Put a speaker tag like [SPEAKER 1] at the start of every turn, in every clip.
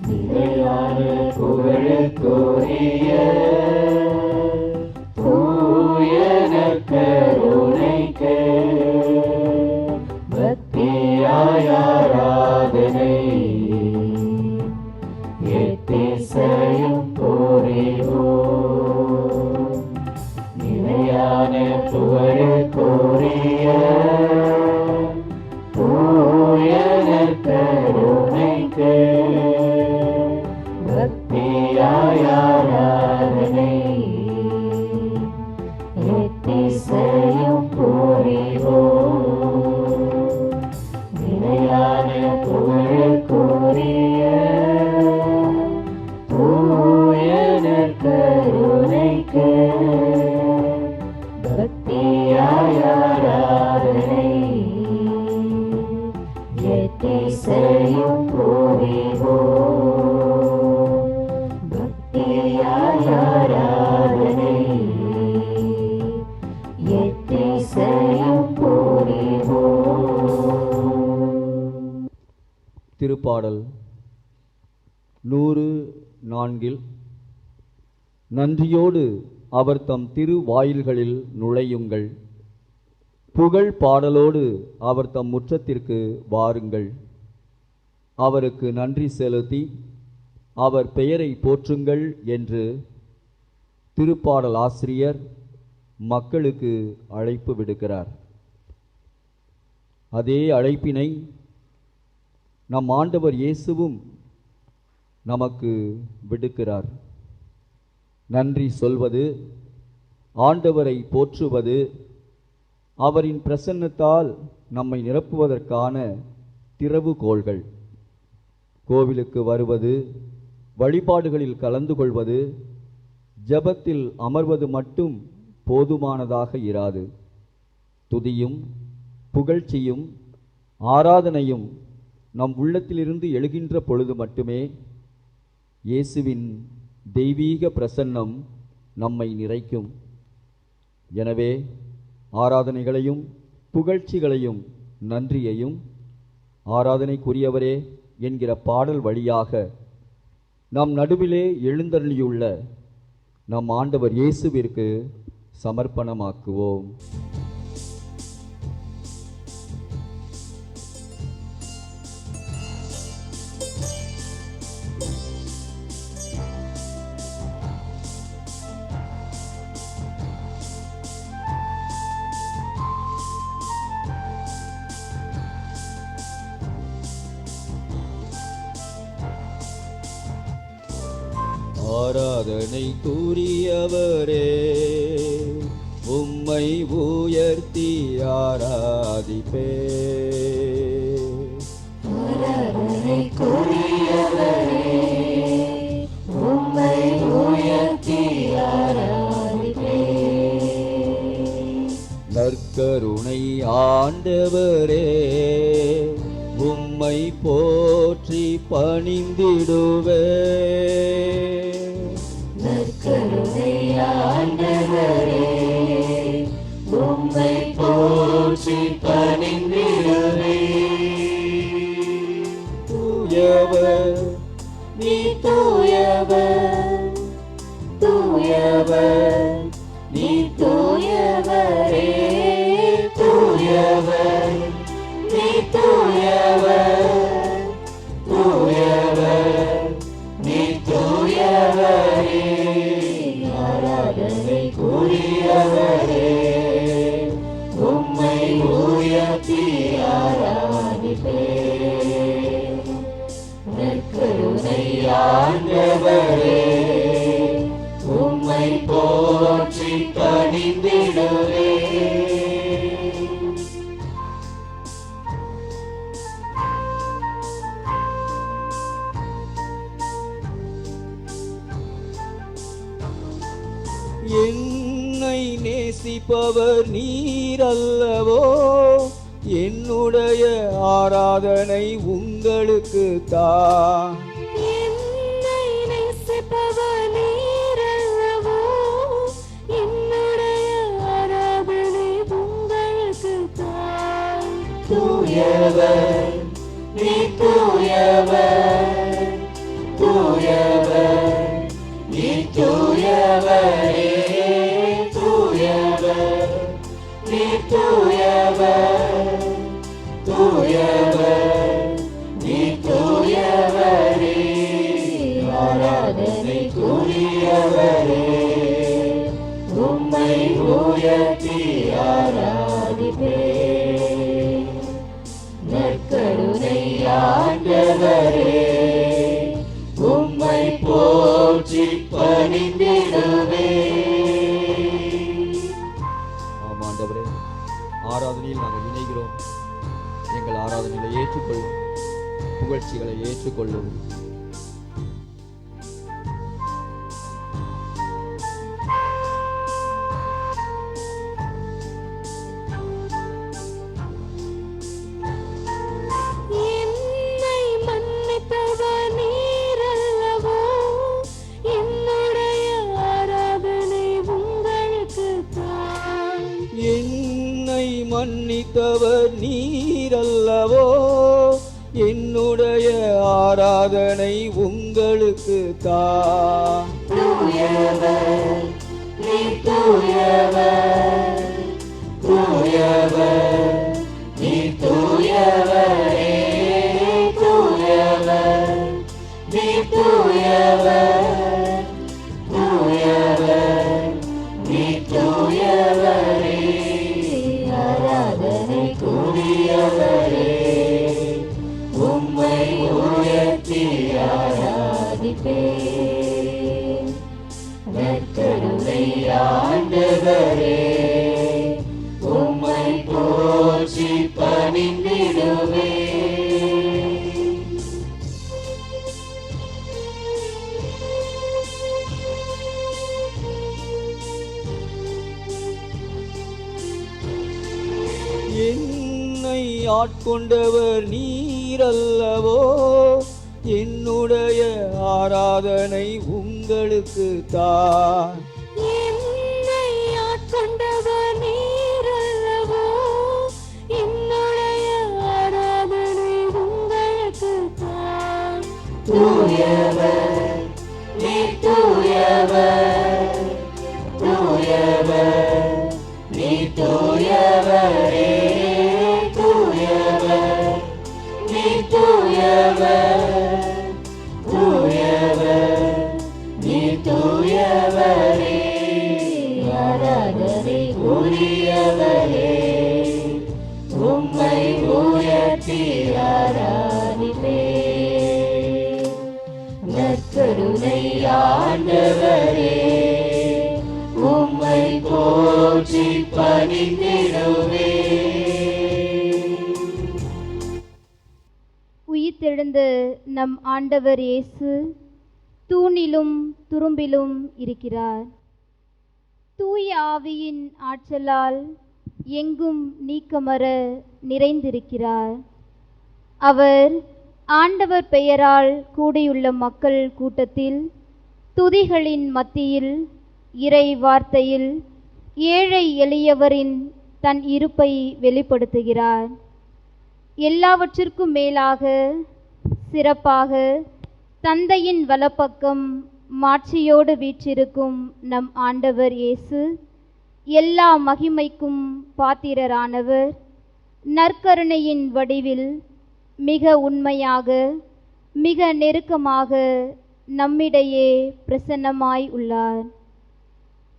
[SPEAKER 1] நிலையான புகழுக்குரிய தூய நற்கருணைக்கு பக்தியாய் ஆராதனை எத்திசையும் புரிவோம். நிலையான புகழுக்குரிய தூய நற்கருணைக்கு பக்தியாய் ஆராதனை எத்திசையும் புரிவோம். நிலையான புகழுக்குரிய தூய நற்கருணைக்கு பக்தியாய் ஆராதனை எத்திசையும் புரிவோம். பக்தியாய் ஆராதனை எத்திசையும் புரிவோம்.
[SPEAKER 2] திருப்பாடல் 104 நன்றியோடு அவர் தம் திருவாயில்களில் நுழையுங்கள். புகழ் பாடலோடு அவர் தம் முற்றத்திற்கு வாருங்கள். அவருக்கு நன்றி செலுத்தி அவர் பெயரை போற்றுங்கள் என்று திருப்பாடல் ஆசிரியர் மக்களுக்கு அழைப்பு விடுக்கிறார். அதே அழைப்பினை நம் ஆண்டவர் இயேசுவும் நமக்கு விடுக்கிறார். நன்றி சொல்வது, ஆண்டவரை போற்றுவது, அவரின் பிரசன்னத்தால் நம்மை நிரப்புவதற்கான திறவுகோள்கள். கோவிலுக்கு வருவது, வழிபாடுகளில் கலந்து கொள்வது, ஜெபத்தில் அமர்வது மட்டும் போதுமானதாக இராது. துதியும் புகழ்ச்சியும் ஆராதனையும் நம் உள்ளத்திலிருந்து எழுகின்ற பொழுது மட்டுமே இயேசுவின் தெய்வீக பிரசன்னம் நம்மை நிறைக்கும். எனவே ஆராதனைகளையும் புகழ்ச்சிகளையும் நன்றியையும் ஆராதனைக்குரியவரே என்கிற பாடல் வழியாக நம் நடுவிலே எழுந்தருளியுள்ள நம் ஆண்டவர் இயேசுவிற்கு சமர்ப்பணமாக்குவோம். ஆராதனை கூறியவரே, உம்மை உயர்த்தி ஆராதிப்பே.
[SPEAKER 1] ஆராதனை கூறியவரே, உம்மை உயர்த்தி ஆராதிப்பே.
[SPEAKER 2] நற்கருணை ஆண்டவரே, உம்மை போற்றி பணிந்திடுவே.
[SPEAKER 1] நற்கருணை ஆண்டவரே, உம்மை போற்றி பணிந்திடுவே.
[SPEAKER 2] தூயவர்
[SPEAKER 1] நீ தூயவர், தூயவர் நீ தூயவரே. தூயவர் நீ தூயவர், தூயவர் நீ தூயவரே. ஆராதனை கூறியவரே, உம்மை உயர்த்தி ஆராதிப்பே. நற்கருணை ஆண்டவரே, உம்மை போற்றி பணிந்திடுவே.
[SPEAKER 2] என்னை நேசிப்பவர் நீரல்லவோ, என்னுடைய ஆராதனை உங்களுக்கு தான்.
[SPEAKER 1] என்னை நேசிப்பவர் நீரல்லவோ, என்னுடைய ஆராதனை உங்களுக்கு தான். தூயவர் நீ தூயவர், நீ தூயவரே, ஆராதனைக்குரியவரே, உம்மை உயர்த்தி ஆராதிப்பேன். நற்கருணை ஆண்டவரே, உம்மை போற்றி பணிந்திடுவேன்.
[SPEAKER 2] ஆமாண்டவரே, ஆராதனையில் நாங்கள் இணைகிறோம். எங்கள் ஆராதனைகளை ஏற்றுக்கொள்ளும், புகழ்ச்சிகளை ஏற்றுக்கொள்ளும்.
[SPEAKER 1] என்னை மன்னிப்பவர் நீரல்லவோ, என்னுடைய ஆராதனை உங்களுக்குத்தான்.
[SPEAKER 2] என்னை மன்னித்தவர் நீரல்லவோ, என்னுடைய ஆராதனை உங்களுக்கு தான்.
[SPEAKER 1] தூயவர், நீ தூயவர், தூயவர், நீ தூயவரே, தூயவர், நீ தூயவர், தூயவர், நீ தூயவரே, ஆராதனைக்குரியவரே, உம்மை உயர்த்தி ஆராதிப்பேன். நற்கருணை ஆண்டவரே, உம்மை போற்றி பணிந்திடுவேன்.
[SPEAKER 2] என்னை ஆட்கொண்டவர் நீரல்லவோ, என்னுடைய ஆராதனை உங்களுக்கு தான்.
[SPEAKER 1] என்னை ஆட்கொண்டவர் நீரல்லவோ, என்னுடைய ஆராதனை உங்களுக்குத்தான். தூயவர், நீ தூயவர், தூயவர், நீ தூயவரே, தூயவர், நீ தூயவர், தூயவர், நீ தூயவரே, ஆராதனைக்குரியவரே, உம்மை உயர்த்தி ஆராதிப்பேன். நற்கருணை ஆண்டவரே, உம்மை போற்றி பணிந்திடுவேன்.
[SPEAKER 3] உயிர்த்தெழுந்த நம் ஆண்டவர் இயேசு தூணிலும் துரும்பிலும் இருக்கிறார். தூய ஆவியின் ஆற்றலால் எங்கும் நீக்கமற நிறைந்திருக்கிறார். அவர் ஆண்டவர் பெயரால் கூடியுள்ள மக்கள் கூட்டத்தில், துதிகளின் மத்தியில், இறை வார்த்தையில், ஏழை எளியவரின் தன் இருப்பை வெளிப்படுத்துகிறார். எல்லாவற்றிற்கும் மேலாக, சிறப்பாக, தந்தையின் வலப்பக்கம் மாட்சியோடு வீற்றிருக்கும் நம் ஆண்டவர் இயேசு எல்லா மகிமைக்கும் பாத்திரரானவர். நற்கருணையின் வடிவில் மிக உண்மையாக, மிக நெருக்கமாக நம்மிடையே பிரசன்னமாய் உள்ளார்.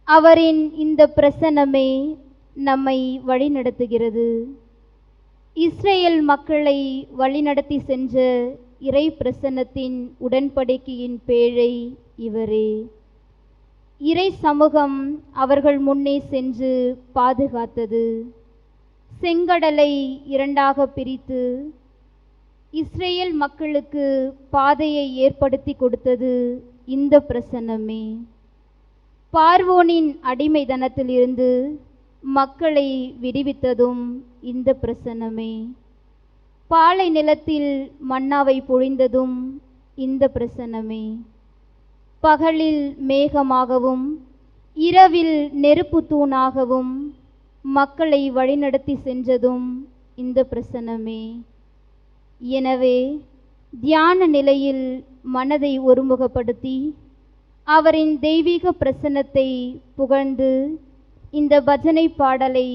[SPEAKER 3] அவரின் இந்த பிரசன்னமே நம்மை வழிநடத்துகிறது. இஸ்ரேல் மக்களை வழிநடத்தி சென்ற இறை பிரசன்னத்தின் உடன்படிக்கையின் பேழை இவரே. இறை சமூகம் அவர்கள் முன்னே சென்று பாதுகாத்தது. செங்கடலை இரண்டாக பிரித்து இஸ்ரேல் மக்களுக்கு பாதையை ஏற்படுத்தி கொடுத்தது இந்த பிரசன்னமே. பார்வோனின் அடிமைத்தனத்திலிருந்து மக்களை விடுவித்ததும் இந்த பிரசன்னமே. பாலை நிலத்தில் மன்னாவை பொழிந்ததும் இந்த பிரசன்னமே. பகலில் மேகமாகவும் இரவில் நெருப்பு தூணாகவும் மக்களை வழிநடத்தி சென்றதும் இந்த பிரசன்னமே. எனவே தியான நிலையில் மனதை ஒருமுகப்படுத்தி அவரின் தெய்வீக பிரசன்னத்தை புகழ்ந்து இந்த பஜனை பாடலை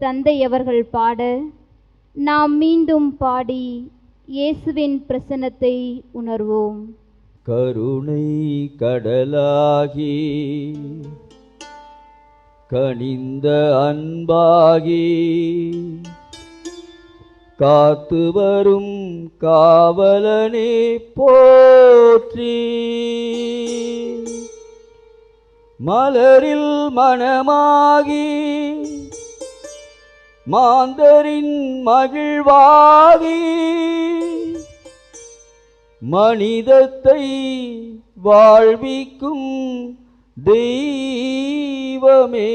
[SPEAKER 3] தந்தை அவர்கள் பாட நாம் மீண்டும் பாடி இயேசுவின் பிரசன்னத்தை உணர்வோம்.
[SPEAKER 2] கருணை கடலாகி கனிந்த அன்பாகி காத்து வரும் காவலனே போற்றி. மலரில் மணமாகி மாந்தரின் மகிழ்வாகி மனிதத்தை வாழ்விக்கும் தெய்வமே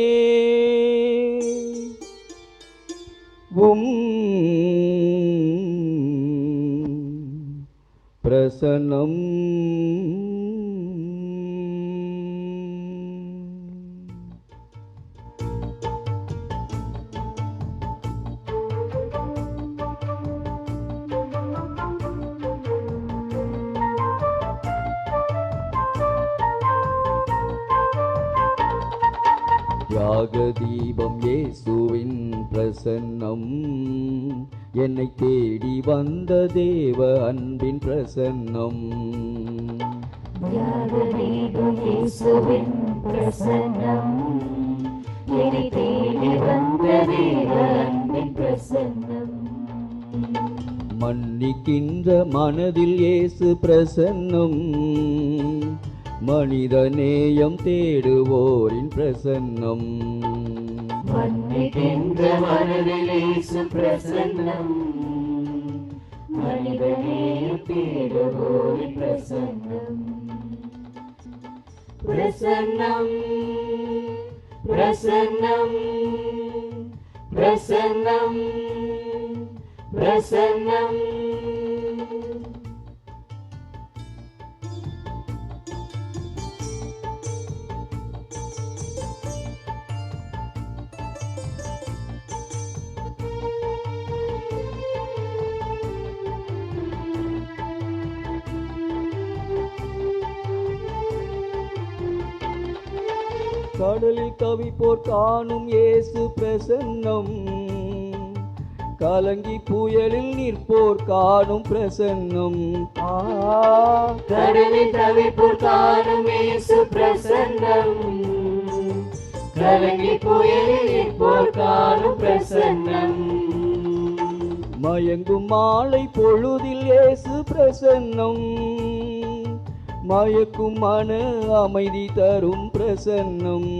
[SPEAKER 2] பிரசன்னம் தியாக தீபம் இயேசுவின் பிரசன்னம் என்னை தேடி வந்த தேவ அன்பின் பிரசன்னம்.
[SPEAKER 1] தியாக தீபம் இயேசுவின் பிரசன்னம் என்னை தேடி வந்த தேவ அன்பின் பிரசன்னம்.
[SPEAKER 2] மன்னிக்கின்ற மனதில் இயேசு பிரசன்னம் மனித நேயம் தேடுவோரின் பிரசன்னம்.
[SPEAKER 1] மன்னிக்கின்ற மனதில் இயேசு பிரசன்னம் மனித நேயம் தேடுவோரின் பிரசன்னம். பிரசன்னம் பிரசன்னம் பிரசன்னம் பிரசன்னம்.
[SPEAKER 2] கடலில் தவிப்போர் காணும் இயேசு பிரசன்னம் கலங்கி புயலில் நிற்போர் காணும் பிரசன்னம்.
[SPEAKER 1] கடலில் தவிப்போர் காணும் இயேசு பிரசன்னம் கலங்கி புயலில் நிற்போர் காணும் பிரசன்னம்.
[SPEAKER 2] மயங்கும் மாலை பொழுதில் இயேசு பிரசன்னம் மயக்கும் மன அமைதி தரும் பிரசன்னம்.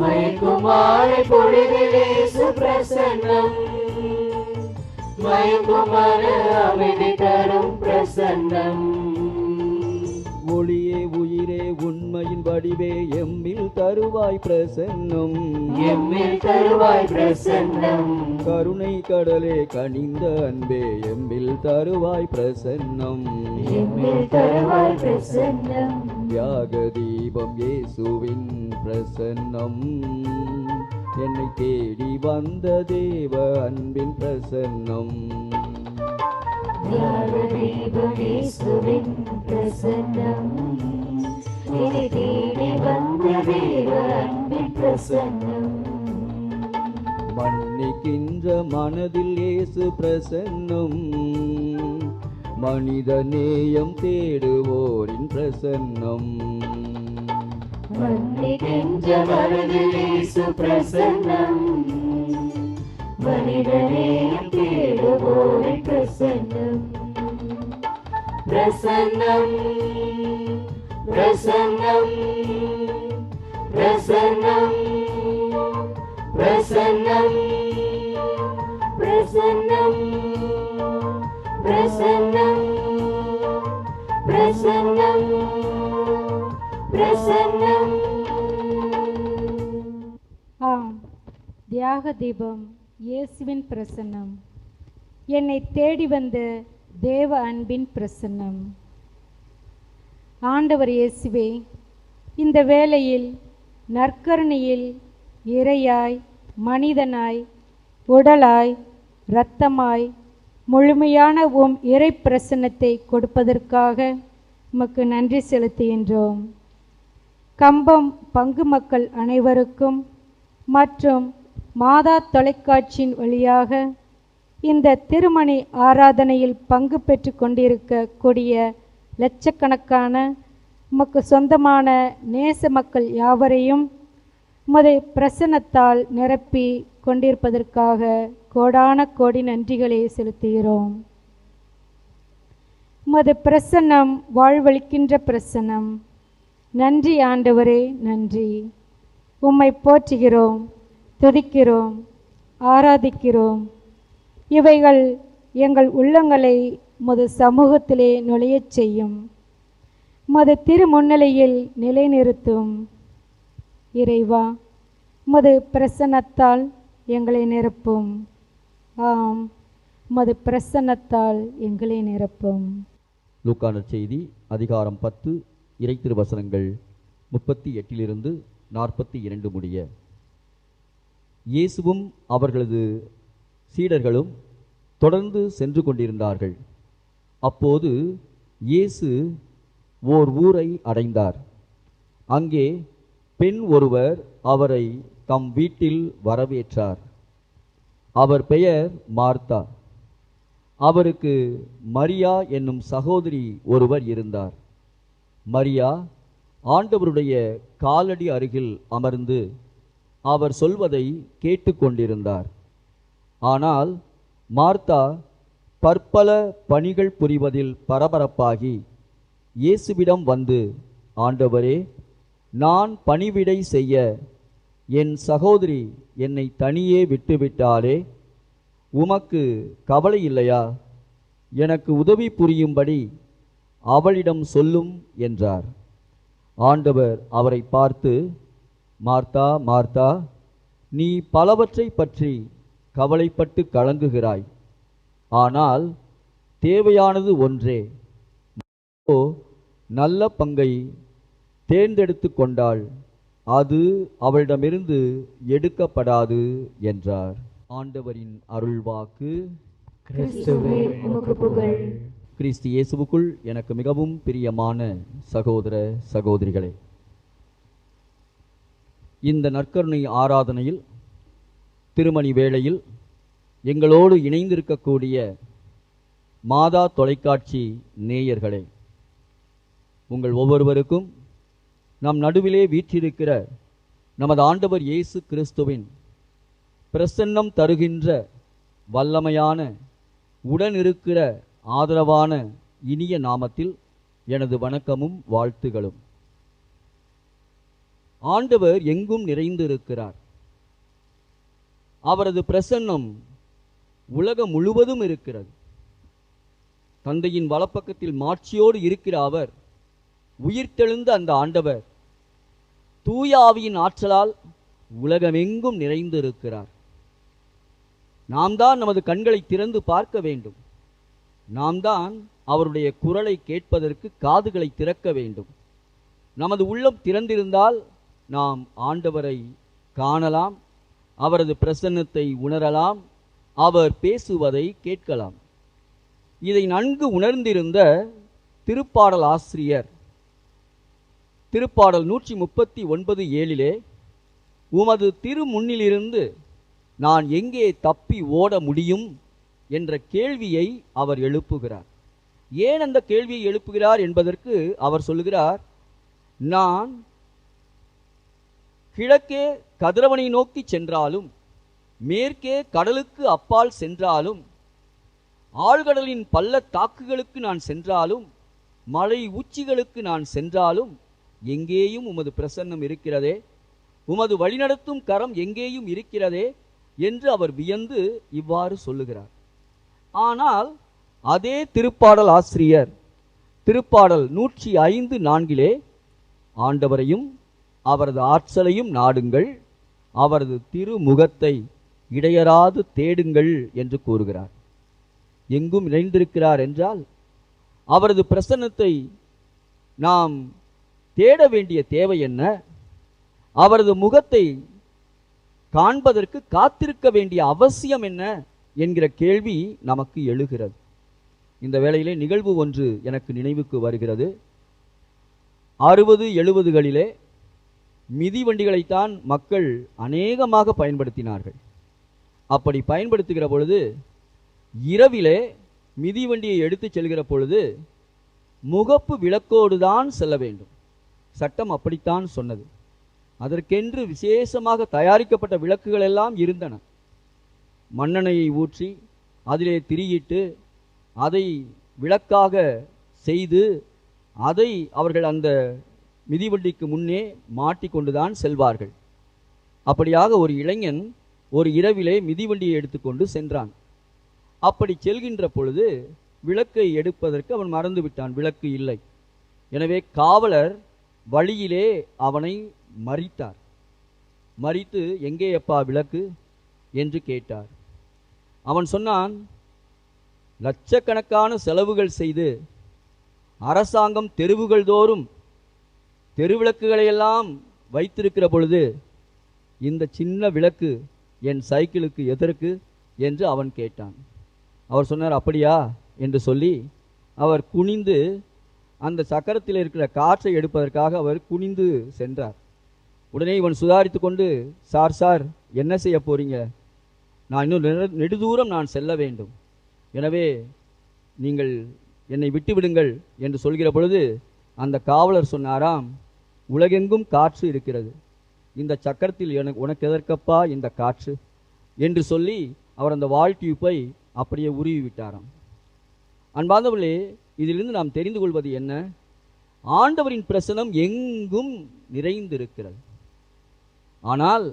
[SPEAKER 1] மயக்கும் மாலை பொழுதில் இயேசு பிரசன்னம் மயக்கும் மன அமைதி தரும் பிரசன்னம்.
[SPEAKER 2] ஒளியே உயிரே உண்மையின் வடிவே எம்மில் தருவாய் பிரசன்னம்.
[SPEAKER 1] எம்மில் தருவாய் பிரசன்னம்.
[SPEAKER 2] கருணை கடலே கனிந்த அன்பே எம்மில் தருவாய் பிரசன்னம்.
[SPEAKER 1] எம்மில் தருவாய் பிரசன்னம்.
[SPEAKER 2] தியாக தீபம் இயேசுவின் பிரசன்னம் என்னை தேடி வந்த தேவ அன்பின் பிரசன்னம்.
[SPEAKER 1] தியாக தீபம் இயேசுவின் பிரசன்னம் என்னை தேடி வந்த தேவ அன்பின் பிரசன்னம்.
[SPEAKER 2] மன்னிக்கின்ற மனதில் இயேசு பிரசன்னம் மனித நேயம் தேடுவோரின் பிரசன்னம்.
[SPEAKER 1] மன்னிக்கின்ற மனதில் இயேசு பிரசன்னம் மனித நேயம் தேடுவோரின் பிரசன்னம். பிரசன்னம் பிரசன்னம் பிரசன்னம் பிரசன்னம் பிரசன்னம் பிரசன்னம் பிரசன்னம் பிரசன்னம்.
[SPEAKER 4] ஆம், தியாக தீபம் இயேசுவின் பிரசன்னம் என்னை தேடி வந்த தேவ அன்பின் பிரசன்னம். ஆண்டவர் இயேசுவே, இந்த வேளையில் நற்கருணையில் இறையாய் மனிதனாய் உடலாய் இரத்தமாய் முழுமையான உம் இறை பிரசன்னத்தை கொடுப்பதற்காக உமக்கு நன்றி செலுத்துகின்றோம். கம்பம் பங்கு மக்கள் அனைவருக்கும் மற்றும் மாதா தொலைக்காட்சியின் வழியாக இந்த திருமணி ஆராதனையில் பங்கு பெற்று கொண்டிருக்கக்கூடிய லட்சக்கணக்கான உமக்கு சொந்தமான நேச மக்கள் யாவரையும் உமது பிரசன்னத்தால் நிரப்பி கொண்டிருப்பதற்காக கோடான கோடி நன்றிகளை செலுத்துகிறோம். உமது பிரசன்னம் வாழ்வளிக்கின்ற பிரசன்னம். நன்றி ஆண்டவரே, நன்றி. உம்மை போற்றுகிறோம், துதிக்கிறோம், ஆராதிக்கிறோம். இவைகள் எங்கள் உள்ளங்களை உமது சமூகத்திலே நுழையச் செய்யும். உமது திருமுன்னிலையில் நிலைநிறுத்தும். இறைவா, உமது பிரசன்னத்தால் எங்களை நிரப்பும். ஆம், உமது பிரசன்னத்தால் எங்களை நிரப்பும்.
[SPEAKER 2] லூக்கா நற்செய்தி அதிகாரம் 10 இறைத்திருவசனங்கள் 38 42 முடிய. இயேசுவும் அவர்களது சீடர்களும் தொடர்ந்து சென்று கொண்டிருந்தார்கள். அப்போது இயேசு ஓர் ஊரை அடைந்தார். அங்கே பெண் ஒருவர் அவரை தம் வீட்டில் வரவேற்றார். அவர் பெயர் மார்த்தா. அவருக்கு மரியா என்னும் சகோதரி ஒருவர் இருந்தார். மரியா ஆண்டவருடைய காலடி அருகில் அமர்ந்து அவர் சொல்வதை கேட்டுக்கொண்டிருந்தார். ஆனால் மார்த்தா பற்பல பணிகள் புரிவதில் பரபரப்பாகி இயேசுவிடம் வந்து, ஆண்டவரே, நான் பணிவிடை செய்ய என் சகோதரி என்னை தனியே விட்டுவிட்டாளே, உமக்கு கவலை இல்லையா? எனக்கு உதவி புரியும்படி அவளிடம் சொல்லும் என்றார். ஆண்டவர் அவரை பார்த்து, மார்த்தா, மார்த்தா, நீ பலவற்றை பற்றி கவலைப்பட்டு கலங்குகிறாய். ஆனால் தேவையானது ஒன்றே. நல்ல பங்கை தேர்ந்தெடுத்து கொண்டாள், அது அவளிடமிருந்து எடுக்கப்படாது என்றார். ஆண்டவரின் அருள்வாக்கு.
[SPEAKER 1] கிறிஸ்துவே உமக்கு புகழ்.
[SPEAKER 2] கிறிஸ்து இயேசுவுக்குள் எனக்கு மிகவும் பிரியமான சகோதர சகோதரிகளே, இந்த நற்கருணை ஆராதனையில் திருமணி வேளையில் எங்களோடு இணைந்திருக்கக்கூடிய மாதா தொலைக்காட்சி நேயர்களே, உங்கள் ஒவ்வொருவருக்கும் நம் நடுவிலே வீற்றிருக்கிற நமது ஆண்டவர் இயேசு கிறிஸ்துவின் பிரசன்னம் தருகின்ற வல்லமையான உடனிருக்கிற ஆதரவான இனிய நாமத்தில் எனது வணக்கமும் வாழ்த்துகளும். ஆண்டவர் எங்கும் நிறைந்திருக்கிறார். அவரது பிரசன்னம் உலகம் முழுவதும் இருக்கிறது. தந்தையின் வலப்பக்கத்தில் மாட்சியோடு இருக்கிற அவர், உயிர்த்தெழுந்த அந்த ஆண்டவர் தூய ஆவியின் ஆற்றலால் உலகமெங்கும் நிறைந்திருக்கிறார். நாம் தான் நமது கண்களை திறந்து பார்க்க வேண்டும். நாம் தான் அவருடைய குரலை கேட்பதற்கு காதுகளை திறக்க வேண்டும். நமது உள்ளம் திறந்திருந்தால் நாம் ஆண்டவரை காணலாம், அவரது பிரசன்னத்தை உணரலாம், அவர் பேசுவதை கேட்கலாம். இதை நன்கு உணர்ந்திருந்த திருப்பாடல் ஆசிரியர் திருப்பாடல் 139:7 உமது திருமுன்னிலிருந்து நான் எங்கே தப்பி ஓட முடியும் என்ற கேள்வியை அவர் எழுப்புகிறார். ஏன் அந்த கேள்வியை எழுப்புகிறார் என்பதற்கு அவர் சொல்லுகிறார், நான் கிழக்கே கதிரவனை நோக்கி சென்றாலும், மேற்கே கடலுக்கு அப்பால் சென்றாலும், ஆழ்கடலின் பள்ளத்தாக்குகளுக்கு நான் சென்றாலும், மலை உச்சிகளுக்கு நான் சென்றாலும், எங்கேயும் உமது பிரசன்னம் இருக்கிறதே, உமது வழிநடத்தும் கரம் எங்கேயும் இருக்கிறதே என்று அவர் வியந்து இவ்வாறு சொல்லுகிறார். ஆனால் அதே திருப்பாடல் ஆசிரியர் திருப்பாடல் 105:4 ஆண்டவரையும் அவரது ஆற்றலையும் நாடுங்கள், அவரது திருமுகத்தை இடையராது தேடுங்கள் என்று கூறுகிறார். எங்கும் நிறைந்திருக்கிறார் என்றால் அவரது பிரசன்னத்தை நாம் தேட வேண்டிய தேவை என்ன? அவரது முகத்தை காண்பதற்கு காத்திருக்க வேண்டிய அவசியம் என்ன என்கிற கேள்வி நமக்கு எழுகிறது. இந்த வேளையிலே நிகழ்வு ஒன்று எனக்கு நினைவுக்கு வருகிறது. 60-70களிலே மிதிவண்டிகளைத்தான் மக்கள் அநேகமாக பயன்படுத்தினார்கள். அப்படி பயன்படுத்துகிற பொழுது இரவிலே மிதிவண்டியை எடுத்து செல்கிற பொழுது முகப்பு விளக்கோடு தான் செல்ல வேண்டும். சட்டம் அப்படித்தான் சொன்னது. அதற்கென்று விசேஷமாக தயாரிக்கப்பட்ட விளக்குகள் எல்லாம் இருந்தன. மண்ணெண்ணெயை ஊற்றி அதிலே திரியிட்டு அதை விளக்காக செய்து அதை அவர்கள் அந்த மிதிவண்டிக்கு முன்னே மாட்டிக்கொண்டுதான் செல்வார்கள். அப்படியாக ஒரு இளைஞன் ஒரு இரவிலே மிதிவண்டியை எடுத்துக்கொண்டு சென்றான். அப்படி செல்கின்ற பொழுது விளக்கை எடுப்பதற்கு அவன் மறந்து விட்டான். விளக்கு இல்லை. எனவே காவலர் வழியிலே அவனை மறித்தார். மறித்து, எங்கே அப்பா விளக்கு என்று கேட்டார். அவன் சொன்னான், லட்சக்கணக்கான செலவுகள் செய்து அரசாங்கம் தெருவுகள் தோறும் தெருவிளக்குகளையெல்லாம் வைத்திருக்கிற பொழுது இந்த சின்ன விளக்கு என் சைக்கிளுக்கு எதற்கு என்று அவன் கேட்டான். அவர் சொன்னார், அப்படியா என்று சொல்லி அவர் குனிந்து அந்த சக்கரத்தில் இருக்கிற காற்றை எடுப்பதற்காக அவர் குனிந்து சென்றார். உடனே இவன் சுதாரித்து கொண்டு, சார் என்ன செய்ய போறீங்க? நான் இன்னும் நெடுதூரம் நான் செல்ல வேண்டும். எனவே நீங்கள் என்னை விட்டு விடுங்கள் என்று சொல்கிற பொழுது அந்த காவலர் சொன்னாராம், உலகெங்கும் காற்று இருக்கிறது, இந்த சக்கரத்தில் உனக்கு எதற்கப்பா இந்த காற்று என்று சொல்லி அவர் அந்த வால் டியூப்பை அப்படியே உருவி விட்டாராம். அன்பார்ந்தவர்களே, இதிலிருந்து நாம் தெரிந்து கொள்வது என்ன? ஆண்டவரின் பிரசனம் எங்கும் நிறைந்திருக்கிறது. ஆனால்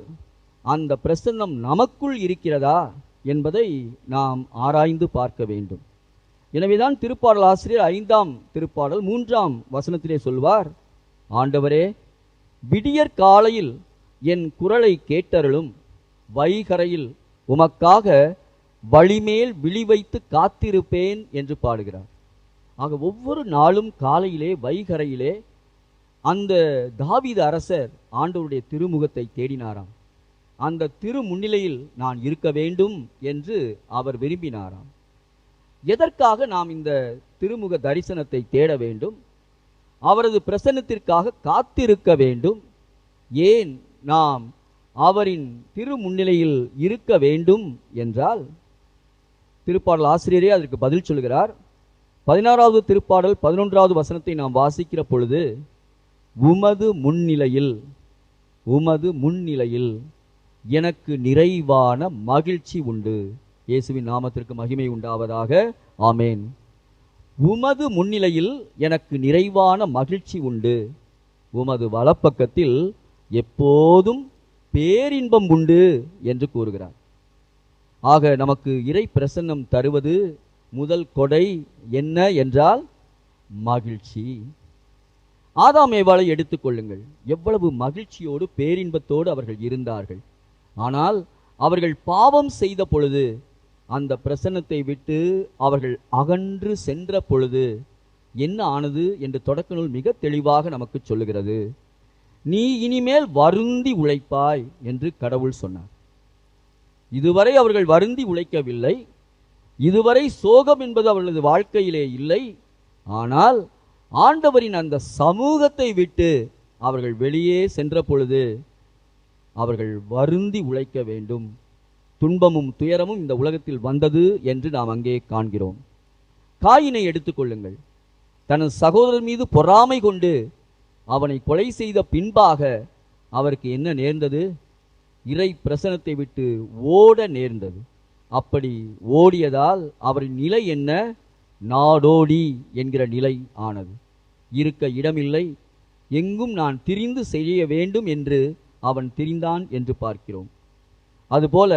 [SPEAKER 2] அந்த பிரசன்னம் நமக்குள் இருக்கிறதா என்பதை நாம் ஆராய்ந்து பார்க்க வேண்டும். எனவேதான் திருப்பாடல் ஆசிரியர் 5ஆம் திருப்பாடல் 3ஆம் வசனத்திலே சொல்வார், ஆண்டவரே, விடியற் காலையில் என் குரலை கேட்டருளும், வைகரையில் உமக்காக வழிமேல் விழி வைத்து காத்திருப்பேன் என்று பாடுகிறார். ஆக ஒவ்வொரு நாளும் காலையிலே வைகரையிலே அந்த தாவீது அரசர் ஆண்டவருடைய திருமுகத்தை தேடினாராம். அந்த திரு முன்னிலையில் நான் இருக்க வேண்டும் என்று அவர் விரும்பினாராம். எதற்காக நாம் இந்த திருமுக தரிசனத்தை தேட வேண்டும்? அவரது பிரசன்னத்திற்காக காத்திருக்க வேண்டும். ஏன் நாம் அவரின் திரு முன்னிலையில் இருக்க வேண்டும் என்றால், திருப்பாடல் ஆசிரியரே அதற்கு பதில் சொல்கிறார். 16வது திருப்பாடல் 11வது வசனத்தை நாம் வாசிக்கிற பொழுது, உமது முன்னிலையில் எனக்கு நிறைவான மகிழ்ச்சி உண்டு. இயேசுவின் நாமத்திற்கு மகிமை உண்டாவதாக. ஆமேன். உமது முன்னிலையில் எனக்கு நிறைவான மகிழ்ச்சி உண்டு, உமது வலப்பக்கத்தில் எப்போதும் பேரின்பம் உண்டு என்று கூறுகிறார். ஆக நமக்கு இறை பிரசன்னம் தருவது முதல் கொடை என்ன என்றால் மகிழ்ச்சி. ஆதாம் ஏவாளை எடுத்துக்கொள்ளுங்கள். எவ்வளவு மகிழ்ச்சியோடு பேரின்பத்தோடு அவர்கள் இருந்தார்கள். ஆனால் அவர்கள் பாவம் செய்த பொழுது அந்த பிரசன்னத்தை விட்டு அவர்கள் அகன்று சென்ற பொழுது என்ன ஆனது என்று தொடக்க நூல் மிக தெளிவாக நமக்கு சொல்லுகிறது. நீ இனிமேல் வருந்தி உழைப்பாய் என்று கடவுள் சொன்னார். இதுவரை அவர்கள் வருந்தி உழைக்கவில்லை. இதுவரை சோகம் என்பது அவர்களது வாழ்க்கையிலே இல்லை. ஆனால் ஆண்டவரின் அந்த சமூகத்தை விட்டு அவர்கள் வெளியே சென்ற பொழுது அவர்கள் வருந்தி உழைக்க வேண்டும். துன்பமும் துயரமும் இந்த உலகத்தில் வந்தது என்று நாம் அங்கே காண்கிறோம். காயினை எடுத்துக்கொள்ளுங்கள். தனது சகோதரர் மீது பொறாமை கொண்டு அவனை கொலை செய்த பின்பாக அவருக்கு என்ன நேர்ந்தது? இறை பிரசனத்தை விட்டு ஓட நேர்ந்தது. அப்படி ஓடியதால் அவரின் நிலை என்ன? நாடோடி என்கிற நிலை ஆனது. இருக்க இடமில்லை, எங்கும் நான் திரிந்து செய்ய வேண்டும் என்று அவன் திரிந்தான் என்று பார்க்கிறோம். அதுபோல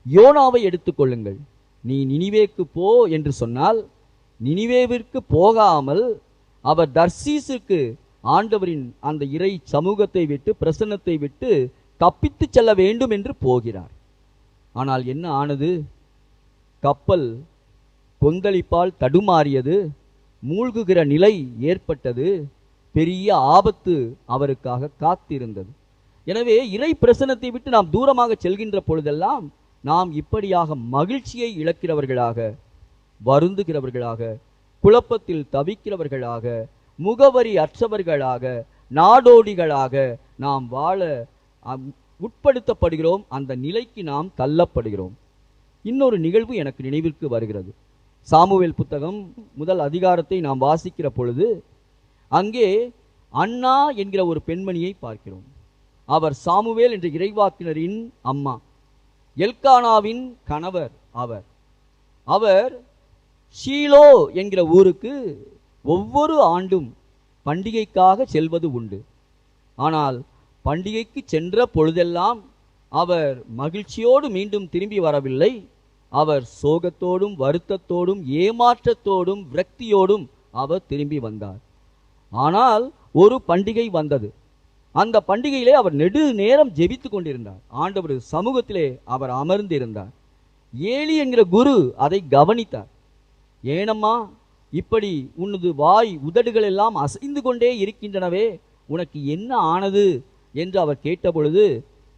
[SPEAKER 2] யோனாவை எடுத்துக்கொள்ளுங்கள். நீ நினிவேக்கு போ என்று சொன்னால் நினிவேவிற்கு போகாமல் அவர் தர்சீசுக்கு ஆண்டவரின் அந்த இறை சமூகத்தை விட்டு பிரசன்னத்தை விட்டு தப்பித்து செல்ல வேண்டும் என்று போகிறார். ஆனால் என்ன ஆனது? கப்பல் கொந்தளிப்பால் தடுமாறியது, மூழ்குகிற நிலை ஏற்பட்டது, பெரிய ஆபத்து அவருக்காக காத்திருந்தது. எனவே இறை பிரசன்னத்தை விட்டு நாம் தூரமாக செல்கின்ற பொழுதெல்லாம் நாம் இப்படியாக மகிழ்ச்சியை இழக்கிறவர்களாக, வருந்துகிறவர்களாக, குழப்பத்தில் தவிக்கிறவர்களாக, முகவரி அற்றவர்களாக, நாடோடிகளாக நாம் வாழ உட்படுத்தப்படுகிறோம். அந்த நிலைக்கு நாம் தள்ளப்படுகிறோம். இன்னொரு நிகழ்வு எனக்கு நினைவிற்கு வருகிறது. சாமுவேல் புத்தகம் முதல் அதிகாரத்தை நாம் வாசிக்கிற பொழுது அங்கே அன்னா என்கிற ஒரு பெண்மணியை பார்க்கிறோம். அவர் சாமுவேல் என்ற இறைவாக்கினரின் அம்மா, எல்கானாவின் கணவர். அவர் ஷீலோ என்கிற ஊருக்கு ஒவ்வொரு ஆண்டும் பண்டிகைக்காக செல்வது உண்டு. ஆனால் பண்டிகைக்கு சென்ற பொழுதெல்லாம் அவர் மகிழ்ச்சியோடு மீண்டும் திரும்பி வரவில்லை. அவர் சோகத்தோடும் வருத்தத்தோடும் ஏமாற்றத்தோடும் விரக்தியோடும் அவர் திரும்பி வந்தார். ஆனால் ஒரு பண்டிகை வந்தது. அந்த பண்டிகையிலே அவர் நெடு நேரம் ஜெபித்து கொண்டிருந்தார். ஆண்டவர் சமூகத்திலே அவர் அமர்ந்திருந்தார். ஏலி என்கிற குரு அதை கவனித்தார். ஏனம்மா இப்படி உனது வாய் உதடுகள் எல்லாம் அசைந்து கொண்டே இருக்கின்றனவே, உனக்கு என்ன ஆனது என்று அவர் கேட்டபொழுது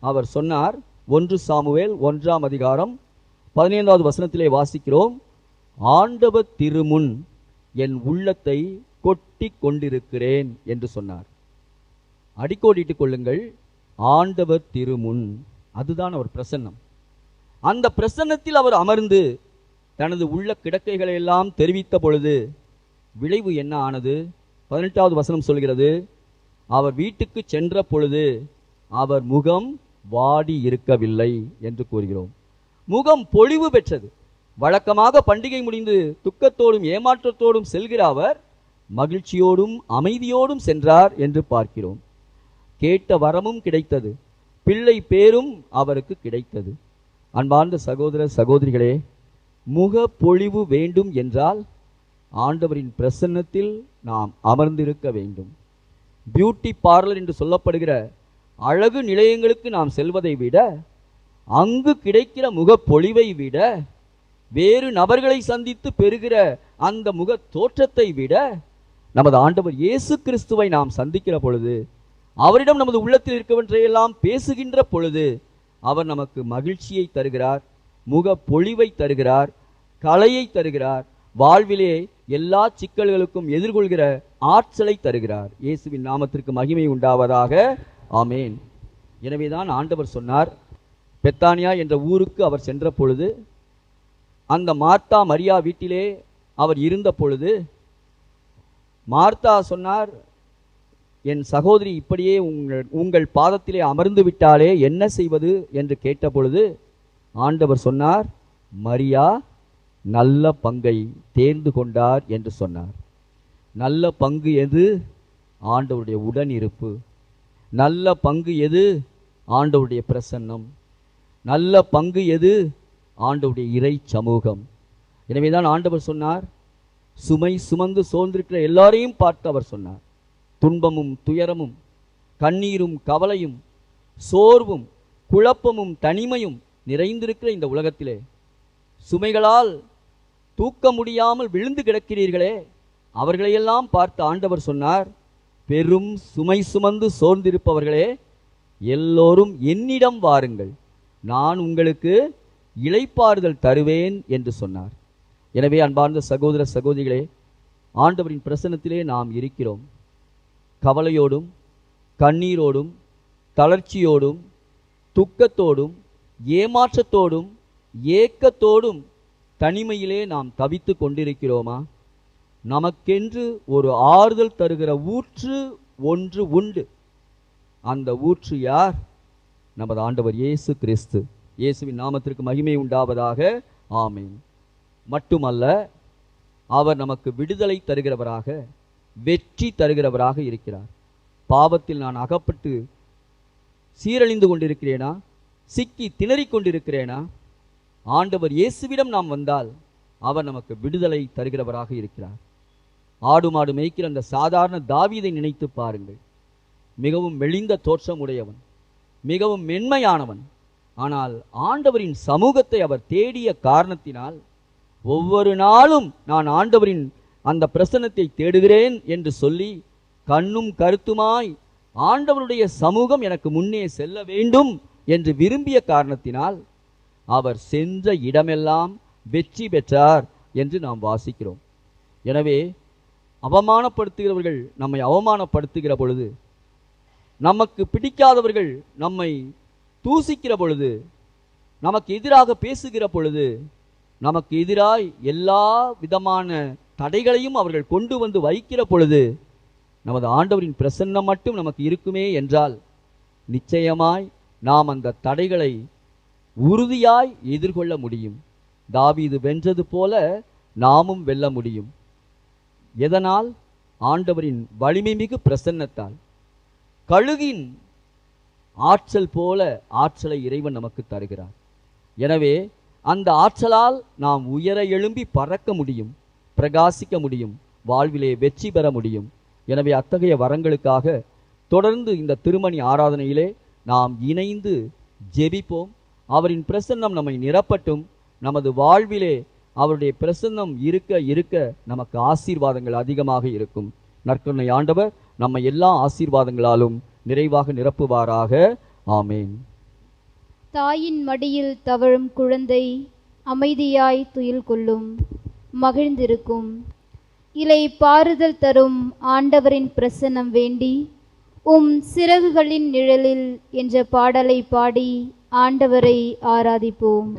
[SPEAKER 2] அவர் சொன்னார். 1 சாமுவேல் 1ஆம் அதிகாரம் 15வது வசனத்திலே வாசிக்கிறோம், ஆண்டவர் திருமுன் என் உள்ளத்தை கொட்டி கொண்டிருக்கிறேன் என்று சொன்னார். அடிக்கோடிட்டுக் கொள்ளுங்கள், ஆண்டவர் திருமுன், அதுதான் அவர் பிரசன்னம். அந்த பிரசன்னத்தில் அவர் அமர்ந்து தனது உள்ள கிடக்கைகளை எல்லாம் தெரிவித்த பொழுது விளைவு என்ன ஆனது? 18வது வசனம் சொல்கிறது, அவர் வீட்டுக்கு சென்ற பொழுது அவர் முகம் வாடி இருக்கவில்லை என்று கூறுகிறோம். முகம் பொலிவு பெற்றது. வழக்கமாக பண்டிகை முடிந்து துக்கத்தோடும் ஏமாற்றத்தோடும் செல்கிற அவர் மகிழ்ச்சியோடும் அமைதியோடும் சென்றார் என்று பார்க்கிறோம். கேட்ட வரமும் கிடைத்தது, பிள்ளை பேரும் அவருக்கு கிடைத்தது. அன்பார்ந்த சகோதர சகோதரிகளே, முக பொழிவு வேண்டும் என்றால் ஆண்டவரின் பிரசன்னத்தில் நாம் அமர்ந்திருக்க வேண்டும். பியூட்டி பார்லர் என்று சொல்லப்படுகிற அழகு நிலையங்களுக்கு நாம் செல்வதை விட, அங்கு கிடைக்கிற முகப்பொழிவை விட, வேறு நபர்களை சந்தித்து பெறுகிற அந்த முக தோற்றத்தை விட, நமது ஆண்டவர் இயேசு கிறிஸ்துவை நாம் சந்திக்கிற பொழுது, அவரிடம் நமது உள்ளத்தில் இருக்கவற்றையெல்லாம் பேசுகின்ற பொழுது அவர் நமக்கு மகிழ்ச்சியை தருகிறார், முக பொழிவை தருகிறார், கலையை தருகிறார், வாழ்விலே எல்லா சிக்கல்களுக்கும் எதிர்கொள்கிற ஆற்றலை தருகிறார். இயேசுவின் நாமத்திற்கு மகிமை உண்டாவதாக. ஆமேன். எனவேதான் ஆண்டவர் சொன்னார், பெத்தானியா என்ற ஊருக்கு அவர் சென்ற பொழுது, அந்த மார்த்தா மரியா வீட்டிலே அவர் இருந்த பொழுது, மார்த்தா சொன்னார், என் சகோதரி இப்படியே உங்கள் பாதத்திலே அமர்ந்து விட்டாலே என்ன செய்வது என்று கேட்ட பொழுது ஆண்டவர் சொன்னார், மரியா நல்ல பங்கை தேர்ந்து கொண்டார் என்று சொன்னார். நல்ல பங்கு எது? ஆண்டவருடைய உடன் இருப்பு. நல்ல பங்கு எது? ஆண்டவருடைய பிரசன்னம். நல்ல பங்கு எது? ஆண்டவருடைய இறை சமூகம். எனவேதான் ஆண்டவர் சொன்னார், சுமை சுமந்து சோர்ந்திருக்கிற எல்லாரையும் பார்த்து அவர் சொன்னார், துன்பமும் துயரமும் கண்ணீரும் கவலையும் சோர்வும் குழப்பமும் தனிமையும் நிறைந்திருக்கிற இந்த உலகத்திலே சுமைகளால் தூக்க முடியாமல் விழுந்து கிடக்கிறீர்களே, அவர்களையெல்லாம் பார்த்து ஆண்டவர் சொன்னார், பெரும் சுமை சுமந்து சோர்ந்திருப்பவர்களே எல்லோரும் என்னிடம் வாருங்கள், நான் உங்களுக்கு இளைப்பாறுதல் தருவேன் என்று சொன்னார். எனவே அன்பார்ந்த சகோதர சகோதரிகளே, ஆண்டவரின் பிரசன்னத்திலே நாம் இருக்கிறோம். கவலையோடும் கண்ணீரோடும் தளர்ச்சியோடும் துக்கத்தோடும் ஏமாற்றத்தோடும் ஏக்கத்தோடும் தனிமையிலே நாம் தவித்து கொண்டிருக்கிறோமா? நமக்கென்று ஒரு ஆறுதல் தருகிற ஊற்று ஒன்று உண்டு. அந்த ஊற்று யார்? நமது ஆண்டவர் இயேசு கிறிஸ்து. இயேசுவின் நாமத்திற்கு மகிமை உண்டாவதாக. ஆமீன். மட்டுமல்ல, அவர் நமக்கு விடுதலை தருகிறவராக, வெற்றி தருகிறவராக இருக்கிறார். பாவத்தில் நான் அகப்பட்டு சீரழிந்து கொண்டிருக்கிறேனா? சிக்கி திணறிக் கொண்டிருக்கிறேனா? ஆண்டவர் இயேசுவிடம் நாம் வந்தால் அவர் நமக்கு விடுதலை தருகிறவராக இருக்கிறார். ஆடு மாடு மேய்க்கிற அந்த சாதாரண தாவீதை நினைத்து பாருங்கள். மிகவும் மெலிந்த தோற்றம் உடையவன், மிகவும் மென்மையானவன். ஆனால் ஆண்டவரின் சமூகத்தை அவர் தேடிய காரணத்தினால் ஒவ்வொரு நாளும் நான் ஆண்டவரின் அந்த பிரசன்னத்தை தேடுகிறேன் என்று சொல்லி கண்ணும் கருத்துமாய் ஆண்டவருடைய சமூகம் எனக்கு முன்னே செல்ல வேண்டும் என்று விரும்பிய காரணத்தினால் அவர் சென்ற இடமெல்லாம் வெற்றி பெற்றார் என்று நாம் வாசிக்கிறோம். எனவே அவமானப்படுத்துகிறவர்கள் நம்மை அவமானப்படுத்துகிற பொழுது, நமக்கு பிடிக்காதவர்கள் நம்மை தூசிக்கிற பொழுது, நமக்கு எதிராக பேசுகிற பொழுது, நமக்கு எதிராய் எல்லா விதமான தடைகளையும் அவர்கள் கொண்டு வந்து வைக்கிற பொழுது, நமது ஆண்டவரின் பிரசன்னம் மட்டும் நமக்கு இருக்குமே என்றால் நிச்சயமாய் நாம் அந்த தடைகளை உறுதியாய் எதிர்கொள்ள முடியும். தாவீது வென்றது போல நாமும் வெல்ல முடியும். எதனால்? ஆண்டவரின் வலிமை மிகு பிரசன்னத்தால். கழுகின் ஆற்றல் போல ஆற்றலை இறைவன் நமக்கு தருகிறார். எனவே அந்த ஆற்றலால் நாம் உயர எழும்பி பறக்க முடியும், பிரகாசிக்க முடியும், வாழ்விலே வெற்றி பெற முடியும். எனவே அத்தகைய வரங்களுக்காக தொடர்ந்து இந்த திருமணி ஆராதனையிலே நாம் இணைந்து ஜெபிப்போம். அவரின் பிரசன்னம் நம்மை நிரப்பட்டும். நமது வாழ்விலே அவருடைய பிரசன்னம் இருக்க இருக்க நமக்கு ஆசீர்வாதங்கள் அதிகமாக இருக்கும். நற்கருணை ஆண்டவர் நம்மை எல்லா ஆசீர்வாதங்களாலும் நிறைவாக நிரப்புவாராக. ஆமேன்.
[SPEAKER 3] தாயின் மடியில் தவழும் குழந்தை அமைதியாய் துயில் கொள்ளும், மகிழ்ந்திருக்கும். இலை பாறுதல் தரும் ஆண்டவரின் பிரசன்னம் வேண்டி சிறகுகளின் நிழலில் என்ற பாடலை பாடி ஆண்டவரை ஆராதிப்போம்.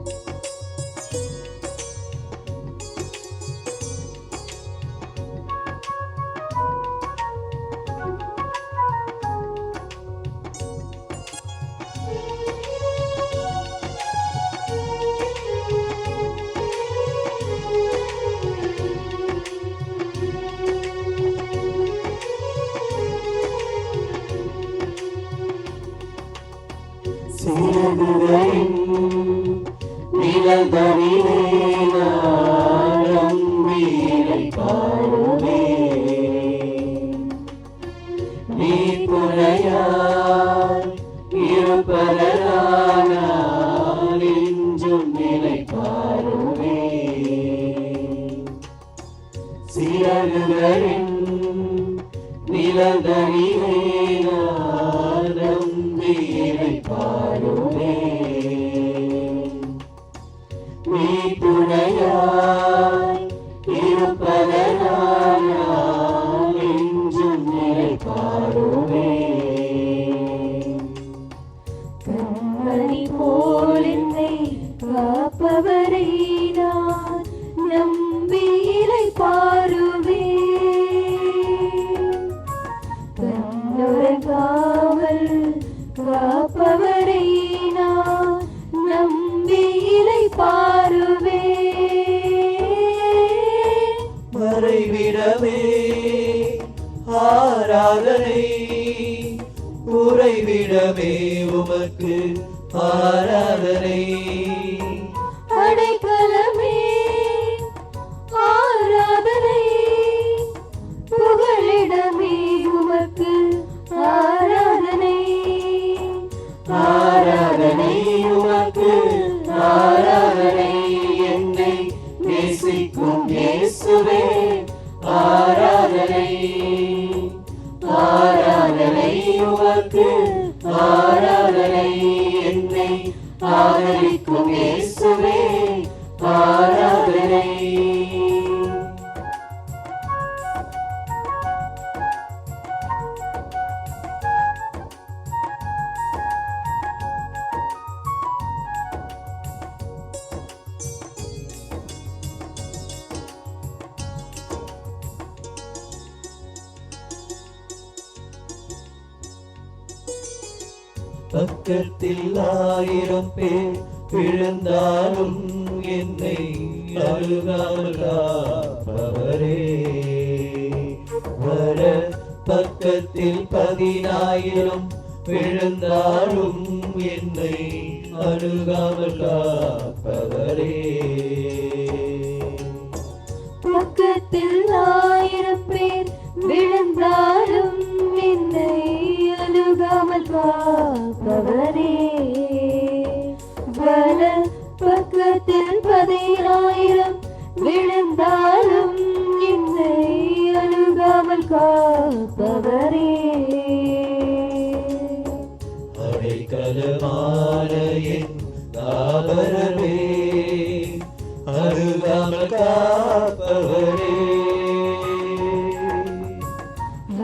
[SPEAKER 1] பக்கத்தில் 1000 பேர் விழுந்தாலும் என்னை அழுகாமல் காப்பவரே, வர பக்கத்தில் 10,000 விழுந்தாலும் என்னை அழுகாமல் காப்பவரே.
[SPEAKER 5] பக்கத்தில் 1000 பேர் விழுந்தாலும் என்னை அழுகாமல் காப்பவரே, வல பக்கத்தில் 10,000 விழுந்தாலும் என்னை அழுகாமல் காப்பவரே.
[SPEAKER 1] அடைக்கலமான என் தாவரமே, அழுகாமல் காப்பவரே.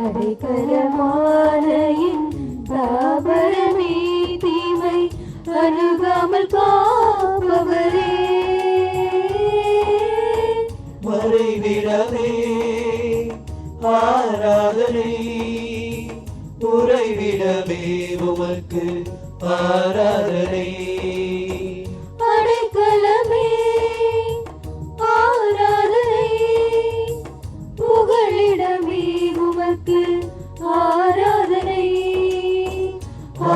[SPEAKER 5] அடைக்கலமான என் தாவரமே, தீமை அணுகாமல்
[SPEAKER 1] ஆராதனை உறைவிடமே உமக்கு ஆராதனை
[SPEAKER 5] அடைக்கலமே ஆராதனை புகழிடமே உமக்கு ஆராதனை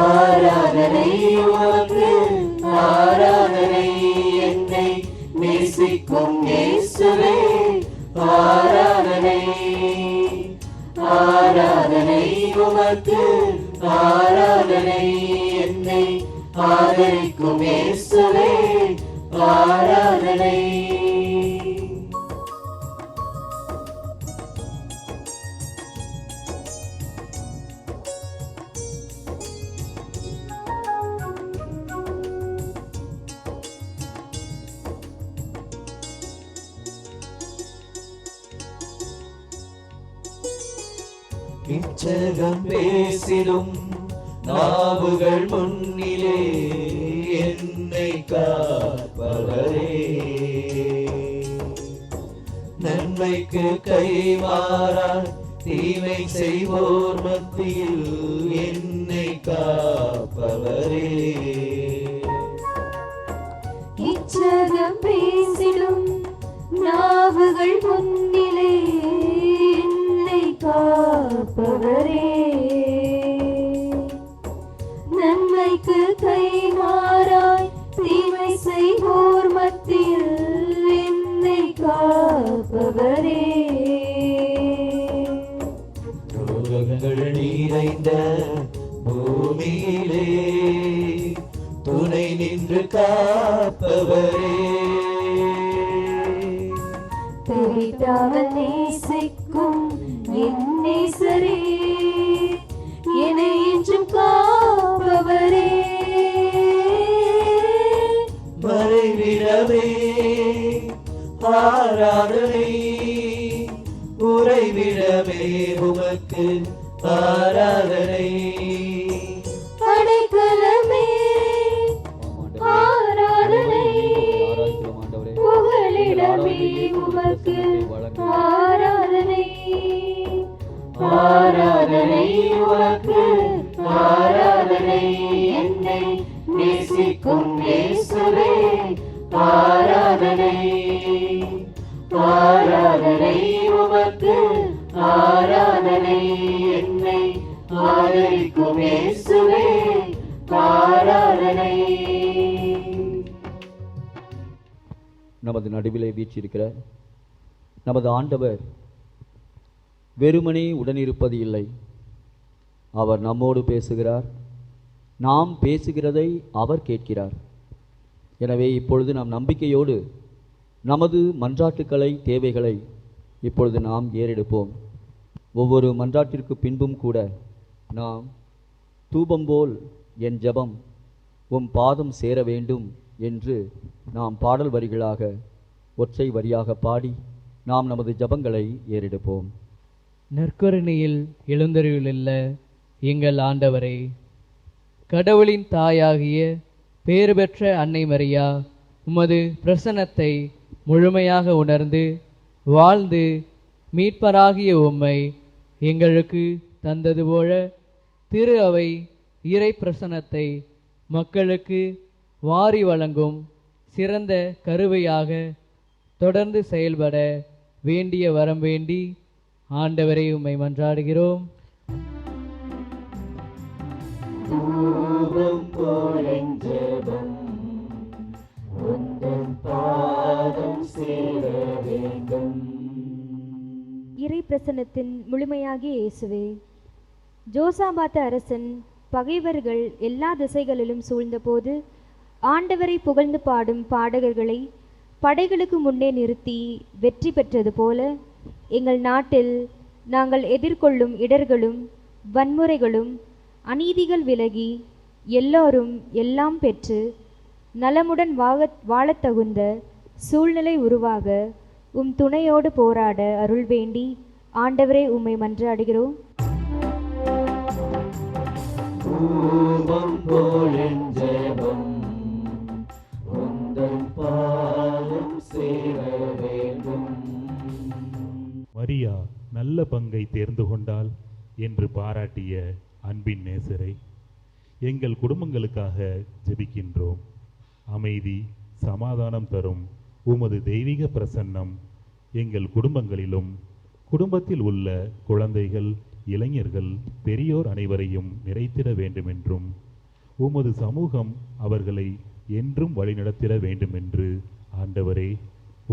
[SPEAKER 1] ஆராதனை உமக்கு ஆராதனை என்னை நேசிக்கும் இயேசுவே ஆராதனை ஆராதனை உமக்கு ஆராதனை என்னை ஆதரிக்கும் இயேசுவே ஆராதனை இச்சகம் பேசிடும் நாவுகள் முன்னிலே என்னை காப்பவரே நன்மைக்கு கைமாறால் தீமை செய்வோர் மத்தியில் என்னை காப்பவரே
[SPEAKER 5] இச்சகம் பேசிடும் நாவுகள் முன்னிலே என்னை காப்பவரே நன்மைக்கு கைமாறாய் தீமை செய்வோர் மத்தியில் என்னை காப்பவரே
[SPEAKER 1] துரோகங்கள் நிறைந்த பூமியிலே துணை நின்று காப்பவரே
[SPEAKER 5] தெரிவித்தாமல் நேசிக்கும் என் நேசரே என்னை என்றும் காப்பவரே
[SPEAKER 1] மறைவிடமே ஆராதனை உறைவிடமே உமக்கு ஆராதனை
[SPEAKER 5] அடைக்கலமே ஆராதனை புகழிடமே உமக்கு ஆராதனை
[SPEAKER 1] ஆராதனை உமக்கு ஆராதனை என்னை நேசிக்கும் இயேசுவே ஆராதனை ஆராதனை உமக்கு ஆராதனை என்னை ஆதரிக்கும் இயேசுவே ஆராதனை.
[SPEAKER 2] நமது நடுவிலே வீற்றிருக்கிற நமது ஆண்டவர் வெறுமனே உடனிருப்பது இல்லை. அவர் நம்மோடு பேசுகிறார், நாம் பேசுகிறதை அவர் கேட்கிறார். எனவே இப்பொழுது நாம் நம்பிக்கையோடு நமது மன்றாட்டுக்களை தேவைகளை இப்பொழுது நாம் ஏறெடுப்போம். ஒவ்வொரு மன்றாட்டிற்கு பின்பும் கூட நாம் தூபம் போல் என் ஜெபம் உம் பாதம் சேர வேண்டும் என்று நாம் பாடல் வரிகளாக ஒற்றை வரியாக பாடி நாம் நமது ஜெபங்களை ஏறெடுப்போம்.
[SPEAKER 6] நற்கருணையில் எழுந்தருளுள்ள எங்கள் ஆண்டவரே, கடவுளின் தாயாகிய பேறு பெற்ற அன்னை மரியா உமது பிரசன்னத்தை முழுமையாக உணர்ந்து வாழ்ந்து மீட்பராகிய உம்மை எங்களுக்கு தந்தது போல திரு அவை இறை பிரசன்னத்தை மக்களுக்கு வாரி வழங்கும் சிறந்த கருவையாக தொடர்ந்து செயல்பட வேண்டிய வரம் வேண்டி ஆண்டவரை உம்மை மன்றாடுகிறோம்.
[SPEAKER 1] தூபம் போல் என் ஜெபம் உந்தன் பாதம் சேர வேண்டும்.
[SPEAKER 3] இறை பிரசன்னத்தின் முழுமையாகிய இயேசுவே, ஜோசாபாத்து அரசன் பகைவர்கள் எல்லா திசைகளிலும் சூழ்ந்தபோது ஆண்டவரை புகழ்ந்து பாடும் பாடகர்களை படைகளுக்கு முன்னே நிறுத்தி வெற்றி பெற்றது போல எங்கள் நாட்டில் நாங்கள் எதிர்கொள்ளும் இடர்களும் வன்முறைகளும் அநீதிகள் விலகி எல்லோரும் எல்லாம் பெற்று நலமுடன் வாழத் தகுந்த சூழ்நிலை உருவாக உம் துணையோடு போராட அருள் வேண்டி ஆண்டவரே உம்மை மன்றாடுகிறோம்.
[SPEAKER 1] தூபம் போல் என் ஜெபம் உந்தன் பாதம் சேர வேண்டும்.
[SPEAKER 7] மரியா நல்ல பங்கை தேர்ந்து கொண்டால் என்று பாராட்டிய அன்பின் நேசரை, எங்கள் குடும்பங்களுக்காக ஜெபிக்கின்றோம். அமைதி, சமாதானம் தரும் உமது தெய்வீக பிரசன்னம் எங்கள் குடும்பங்களிலும் குடும்பத்தில் உள்ள குழந்தைகள், இளைஞர்கள், பெரியோர் அனைவரையும் நிறைத்திட வேண்டுமென்றும் உமது சமூகம் அவர்களை என்றும் வழிநடத்திட வேண்டுமென்று ஆண்டவரே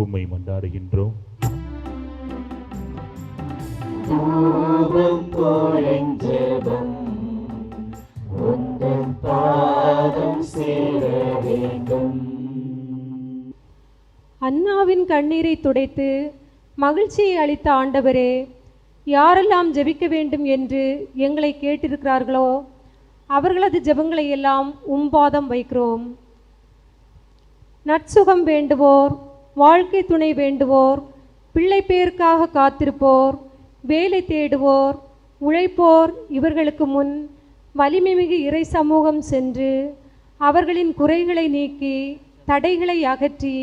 [SPEAKER 7] உம்மை மன்றாடுகின்றோம்.
[SPEAKER 1] தூபம் போலென் ஜெபம் உந்தன் பாதம் சேர வேண்டும்.
[SPEAKER 4] அன்னாவின் கண்ணீரை துடைத்து மகிழ்ச்சியை அளித்த ஆண்டவரே, யாரெல்லாம் ஜெபிக்க வேண்டும் என்று எங்களை கேட்டிருக்கிறார்களோ அவர்களது ஜெபங்களை எல்லாம் உம்பாதம் வைக்கிறோம். நற்சுகம் வேண்டுவோர், வாழ்க்கை துணை வேண்டுவோர், பிள்ளை பேருக்காக காத்திருப்போர், வேலை தேடுவோர், உழைப்போர் இவர்களுக்கு முன் வலிமைமிகு இறை சமூகம் சென்று அவர்களின் குறைகளை நீக்கி தடைகளை அகற்றி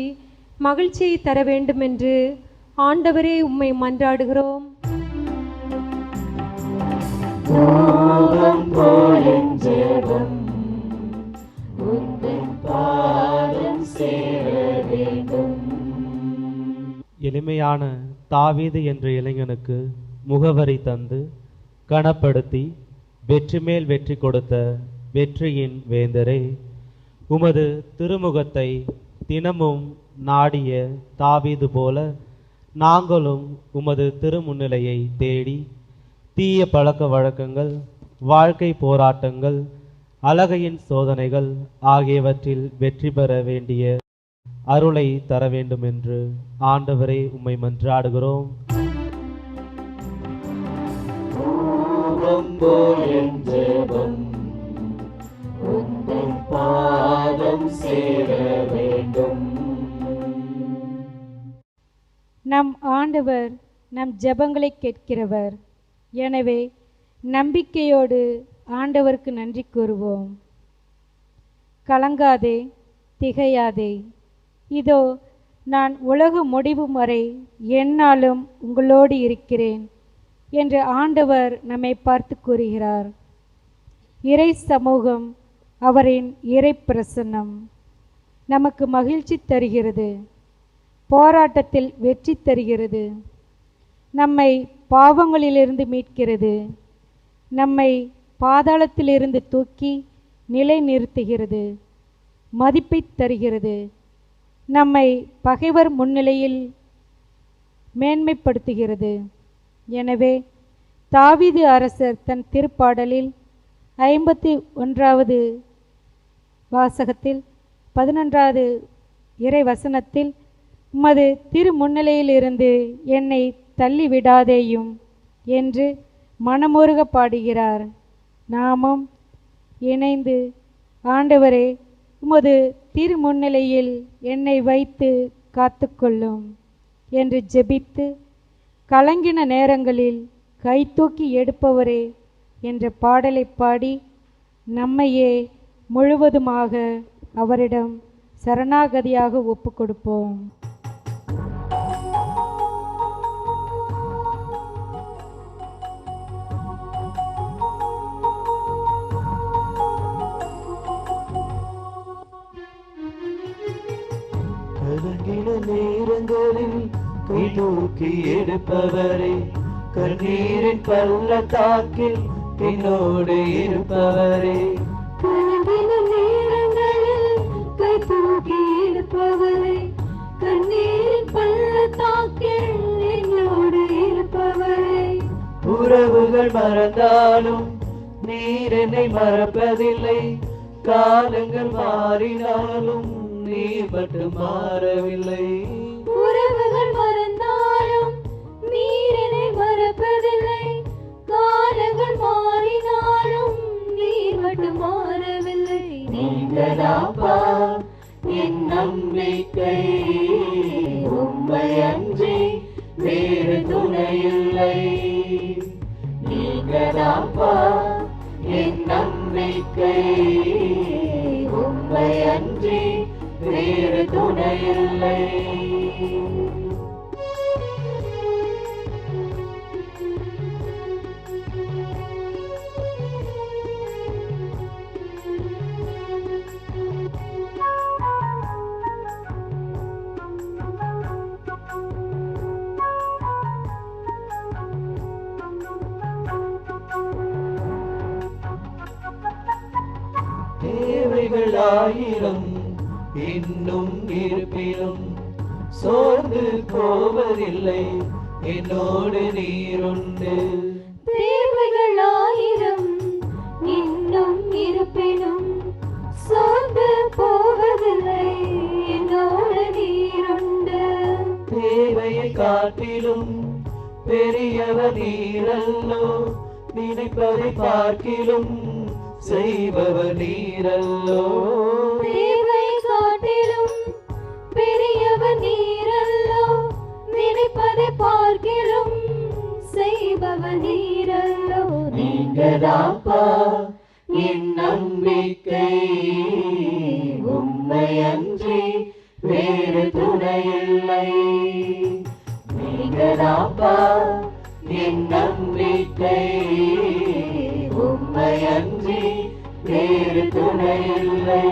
[SPEAKER 4] மகிழ்ச்சியை தர வேண்டுமென்று ஆண்டவரே உம்மை மன்றாடுகிறோம்.
[SPEAKER 1] தூபம் போலென் ஜெபம் உந்தன் பாதம் சேர வேண்டும்.
[SPEAKER 8] எளிமையான தாவீது என்ற இளைஞனுக்கு முகவரி தந்து கனப்படுத்தி வெற்றி மேல் வெற்றி கொடுத்த வெற்றியின் வேந்தரே, உமது திருமுகத்தை தினமும் நாடிய தாவீது போல நாங்களும் உமது திருமுன்னிலையை தேடி தீய பழக்க வழக்கங்கள், வாழ்க்கை போராட்டங்கள், அழகையின் சோதனைகள் ஆகியவற்றில் வெற்றி பெற வேண்டிய அருளை தர வேண்டும் என்று ஆண்டவரே உம்மை மன்றாடுகிறோம்.
[SPEAKER 1] தூபம் போலென் ஜெபம் உந்தன் பாதம் சேர வேண்டும்.
[SPEAKER 4] நம் ஆண்டவர் நம் ஜெபங்களை கேட்கிறவர். எனவே நம்பிக்கையோடு ஆண்டவருக்கு நன்றி கூறுவோம். கலங்காதே, திகையாதே, இதோ நான் உலக முடிவு வரை எந்நாளும் உங்களோடு இருக்கிறேன் என்று ஆண்டவர் நம்மை பார்த்து கூறுகிறார். இறை சமூகம், அவரின் இறை பிரசன்னம் நமக்கு மகிழ்ச்சி தருகிறது, போராட்டத்தில் வெற்றி தருகிறது, நம்மை பாவங்களிலிருந்து மீட்கிறது, நம்மை பாதாளத்திலிருந்து தூக்கி நிலை நிறுத்துகிறது, மதிப்பை தருகிறது, நம்மை பகைவர் முன்னிலையில் மேன்மைப்படுத்துகிறது. எனவே தாவீது அரசர் தன் திருப்பாடலில் 51வது வாசகத்தில் 11வது இறை வசனத்தில், உமது திருமுன்னிலையிலிருந்து என்னை தள்ளிவிடாதேயும் என்று மனமுருக பாடுகிறார். நாமும் இணைந்து, ஆண்டவரே, உமது திருமுன்னிலையில் என்னை வைத்து காத்துக்கொள்ளும் என்று ஜெபித்து, கலங்கின நேரங்களில் கை தூக்கி எடுப்பவரே என்ற பாடலை பாடி நம்மையே முழுவதுமாக அவரிடம் சரணாகதியாக ஒப்பு கொடுப்போம்.
[SPEAKER 1] கலங்கின நேரங்களில் கை தூக்கி எடுப்பவரே, கண்ணீரின் பள்ளத்தாக்கில் என்னோடு இருப்பவரே.
[SPEAKER 5] கலங்கின நேரங்களில் கை தூக்கி எடுப்பவரே, கண்ணீரின் பள்ளத்தாக்கில் என்னோடு இருப்பவரே.
[SPEAKER 1] உறவுகள் மறந்தாலும் நீர் என்னை மறப்பதில்லை, காலங்கள் மாறினாலும் நீர் மட்டும் மாறவில்லை.
[SPEAKER 5] உறவுகள் மறந்தாலும் நீர் என்னை மறப்பதில்லை, காலங்கள் மாறினாலும் நீர் மட்டும் மாறவில்லை.
[SPEAKER 1] நீங்களாப்பா என் நம்பிக்கை, உம்மை அன்றி வேறு துணையில்லை. நீங்களாப்பா என் நம்பிக்கை, உம்மை அன்றி வேறு துணையில்லை.
[SPEAKER 2] தேவைகள் ஆயிரம் இன்னும் இருப்பினும் சோர்ந்து போவதில்லை, என்னோடு நீருண்டு.
[SPEAKER 5] தேவைகள் ஆயிரம் இன்னும் இருப்பினும் சோர்ந்து போவதில்லை, என்னோடு நீருண்டு.
[SPEAKER 2] தேவையை காட்டிலும் பெரியவர் நீரல்லோ, நினைப்பதை பார்க்கிலும் செய்பவர் நீரல்லோ.
[SPEAKER 5] தேவை காட்டிலும் பெரியவர் நீரல்லோ, நினைப்பதை பார்க்கிலும் செய்பவர் நீரல்லோ.
[SPEAKER 1] நீங்கதாப்பா என் நம்பிக்கை, உம்மை அன்றி வேறு துணையில்லை. நீங்கதாப்பா என் நம்பிக்கை, உம்மை அன்றி வேறு துணையில்லை.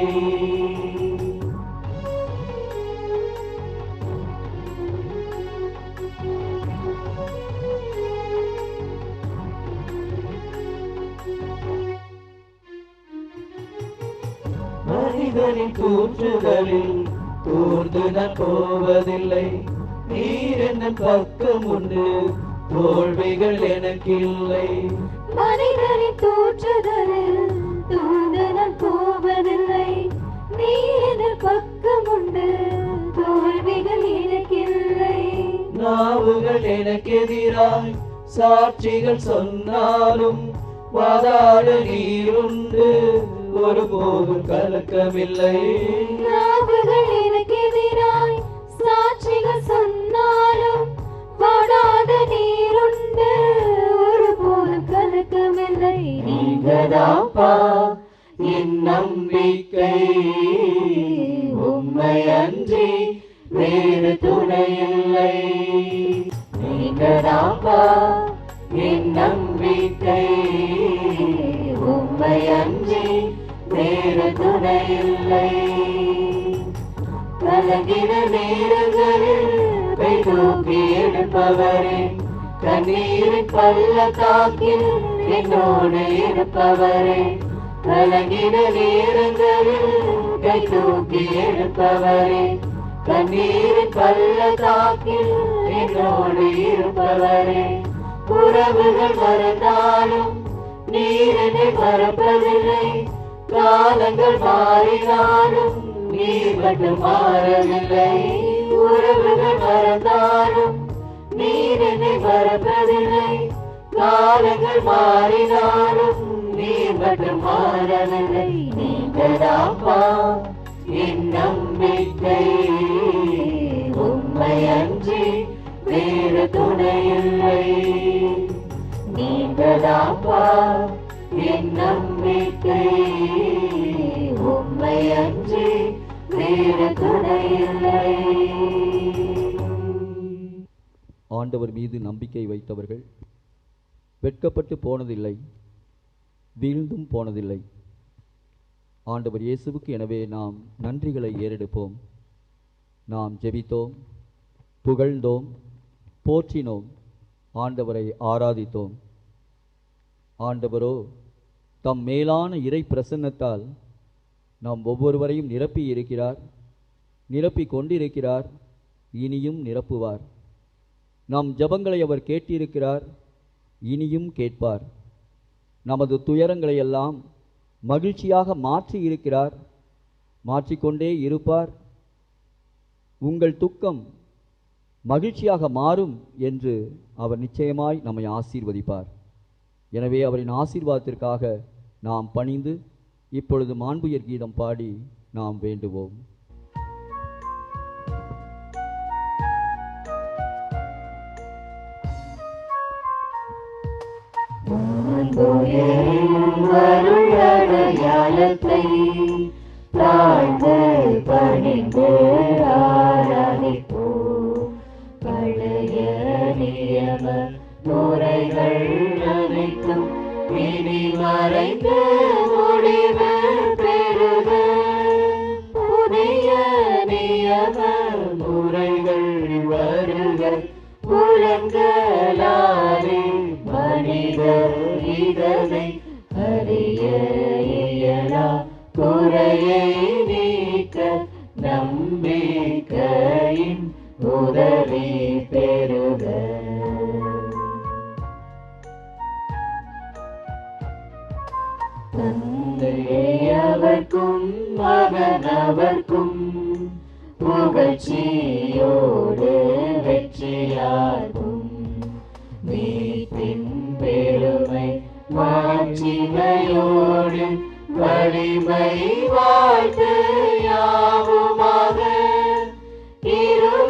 [SPEAKER 1] மனிதனின் கூற்றுகளில் தூர்ந்து நான் போவதில்லை, நீர் என்ன பக்கம் உண்டு, தோல்விகள் எனக்கில்லை.
[SPEAKER 5] மனிதனின் தூற்றுதலில் தூர்ந்து நான் போவதில்லை, நீர் பக்கம் உண்டு, தோல்விகள் எனக்கில்லை.
[SPEAKER 2] நாவுகள் எனக்கு எதிராய் சாட்சிகள் சொன்னாலும் வாதாட நீருண்டு, ஒருபோதும் கலக்கமில்லை.
[SPEAKER 5] நாவுகள் எனக்கு எதிராய் சாட்சிகள் சொன்னாலும் வாடாத நீருண்டு, ஒருபோதும் கலக்கமில்லை.
[SPEAKER 1] நீங்கதாப்பா என் நம்பிக்கை, உம்மை அன்றி வேறு துணையில்லை. நீங்கதாப்பா என் நம்பிக்கை, உம்மை அன்றி வேறு துணையில்லை. கலங்கின நேரங்களில் கை தூக்கி எடுப்பவரே, கண்ணீரின் பள்ளத்தாக்கில் என்னோடு இருப்பவரே. கலங்கின நேரங்களில் கை தூக்கி எடுப்பவரே, கண்ணீரின் பள்ளத்தாக்கில் என்னோடு இருப்பவரே. உறவுகள் மறந்தாலும் நீர் என்னை மறப்பதில்லை, காலங்கள் மாறினாலும் நீர் மட்டும் மாறவில்லை. உறவுகள் மறந்தாலும் நீர் என்னை மறப்பதில்லை, காலங்கள் மாறினாலும் நீர் மட்டும் மாறவில்லை. நீங்கதாப்பா என் நம்பிக்கை, உம்மை அன்றி வேறு துணையில்லை. நீங்கதாப்பா என் நம்பிக்கை, உம்மை அன்றி வேறு துணையில்லை.
[SPEAKER 2] ஆண்டவர் மீது நம்பிக்கை வைத்தவர்கள் வெட்கப்பட்டு போனதில்லை, வீழ்ந்தும் போனதில்லை. ஆண்டவர் இயேசுவுக்கு எனவே நாம் நன்றிகளை ஏறெடுப்போம். நாம் ஜெபித்தோம், புகழ்ந்தோம், போற்றினோம், ஆண்டவரை ஆராதித்தோம். ஆண்டவரோ தம் மேலான இறை பிரசன்னத்தால் நாம் ஒவ்வொருவரையும் நிரப்பி இருக்கிறார், நிரப்பி கொண்டிருக்கிறார், இனியும் நிரப்புவார். நம் ஜெபங்களை அவர் கேட்டிருக்கிறார், இனியும் கேட்பார். நமது துயரங்களை எல்லாம் மகிழ்ச்சியாக மாற்றி இருக்கிறார், மாற்றிக்கொண்டே இருப்பார். உங்கள் துக்கம் மகிழ்ச்சியாக மாறும் என்று அவர் நிச்சயமாய் நம்மை ஆசீர்வதிப்பார். எனவே அவரின் ஆசீர்வாதத்திற்காக நாம் பணிந்து இப்பொழுது மாண்புயர் கீதம் பாடி நாம் வேண்டுவோம்.
[SPEAKER 1] அருளடையாளத்தை தாழ்ந்து பணிந்து ஆராதிப்போம். பழைய நியம முறைகள் அனைத்தும் இனி மறைந்து முடிவு பெறுக. புதிய நியம முறைகள் வருக. புலன்களாலே மனிதர் இதனை அறிய இயலா குறையை நீக்க நம்பிக்கையின் உதவி பெறுக. தந்தையவர்க்கும் மகனவர்க்கும் புகழ்ச்சியோடு வெற்றியாகும் மீட்பின் பெருமை மாட்சிமையோடு வலிமை வாழ்த்து யாவுமாக இருவரிடமாய்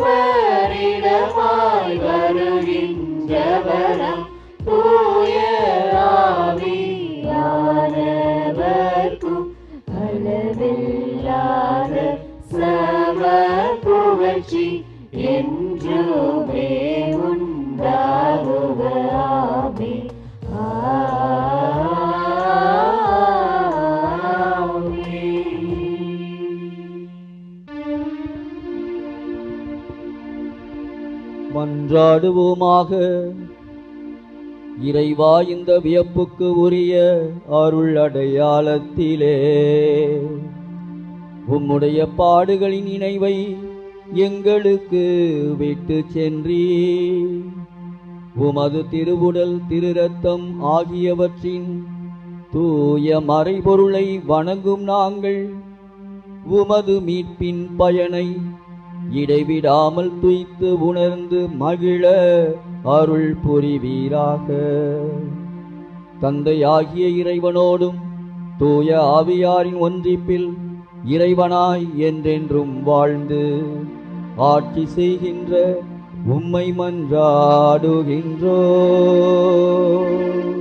[SPEAKER 1] வருகின்றவரம் தூய ஆவியானவர்க்கும் அளவில்லாத சம புகழ்ச்சி என்றுமே உண்டாகுக. ஆமென்.
[SPEAKER 2] மன்றாடுவோமாக. இறைவா, இந்த வியப்புக்கு உரிய அருள் அடையாளத்திலே உம்முடைய பாடுகளின் நினைவை எங்களுக்கு விட்டு சென்றீ. உமது திருவுடல் திருரத்தம் ஆகியவற்றின் தூய மறைபொருளை வணங்கும் நாங்கள் உமது மீட்பின் பயனை இடைவிடாமல் துய்த்து உணர்ந்து மகிழ அருள் புரிவீராக. தந்தையாகிய இறைவனோடும் தூய ஆவியாரின் ஒன்றிப்பில் இறைவனாய் என்றென்றும் வாழ்ந்து ஆட்சி செய்கின்ற உம்மை மன்றாடுகின்றோம்.